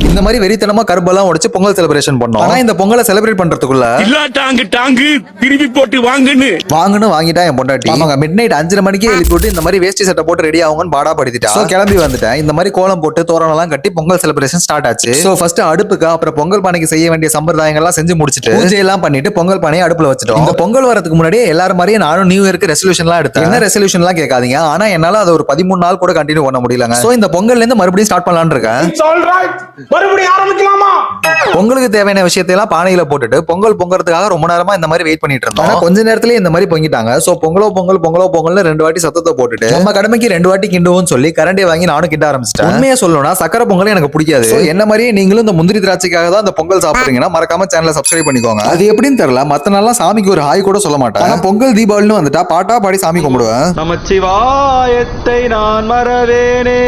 இந்த மாதிரி வெறித்தனமா கரும்பெல்லாம் உடைச்சு பொங்கல் செலிப்ரேஷன் பண்ணோம். ஆனா இந்த பொங்கலை செலிப்ரேட் பண்றதுக்குள்ள திருப்பி போட்டு வாங்கிட்டா என் பொண்டாட்டி. அவங்க மிட் நைட் 5:30 மணிக்கே எழுப்பி விட்டு இந்த மாதிரி வேஷ்டி சட்டை போட்டு ரெடி ஆகுங்கன்னு பாடா படுத்திட்டா. சோ கிளம்பி வந்துட்டேன். இந்த மாதிரி கோலம் போட்டு தோரணம் எல்லாம் கட்டி பொங்கல் செலிப்ரேஷன் ஸ்டார்ட் ஆச்சு. சோ ஃபர்ஸ்ட் அடுப்புக்கு அப்புறம் பொங்கல் பானைக்கு செய்ய வேண்டிய சம்பிரதாயங்கள் எல்லாம் செஞ்சு முடிச்சிட்டு பூஜை எல்லாம் பண்ணிட்டு பொங்கல் பானையை அடுப்புல வச்சிட்டோம். இந்த பொங்கல் வரதுக்கு முன்னாடியே எல்லாரும் மாதிரியே நானும் நியூ இயர்க்கு ரெசல்யூஷன் எல்லாம் எடுத்தேன். என்ன ரெசல்யூஷன் எல்லாம் கேட்காதீங்க. ஆனா என்னால அது ஒரு 13 நாள் கூட கண்டினியூ பண்ண முடியலங்க. சோ இந்த பொங்கல்ல இருந்து மறுபடியும் ஸ்டார்ட் பண்ணலாம்னு இருக்கேன். பொங்கலுக்கு தேவையான விஷயத்தை எல்லாம் பானையில போட்டுட்டு பொங்கல் பொங்கறதுக்காக ரொம்ப நேரமா இந்த மாதிரி வெயிட் பண்ணிட்டு இருந்தோம். ஆனா கொஞ்ச நேரத்திலேயே இந்த மாதிரி பொங்கிட்டாங்க. சோ பொங்கலோ பொங்கல்னு 2 வாட்டி சத்தத்தை போட்டுட்டு நம்ம கடமைக்கு 2 வாட்டி கிண்டுவோம்னு சொல்லி கரண்டியை வாங்கி நானும் கிட்ட ஆரம்பிச்சிட்டேன். உண்மையா சொல்லணும்னா சக்கரை பொங்கல் எனக்கு பிடிக்காது. என்ன மாதிரியே நீங்களும் இந்த முந்திரி திராட்சைக்காக தான் இந்த பொங்கல் சாப்பிடுறீங்கன்னா மறக்காம சேனலை சப்ஸ்கிரைப் பண்ணிக்கோங்க. அது எப்படின்னு தெரியல, மத்த நாள்லாம் சாமிக்கு ஒரு ஹாய் கூட சொல்ல மாட்டேன். ஆனா பொங்கல் தீபாவளின்னு வந்துட்டா பாட்டா பாடி சாமி கும்பிடுவேன். நமச்சிவாயத்தை நான் மறவேனே.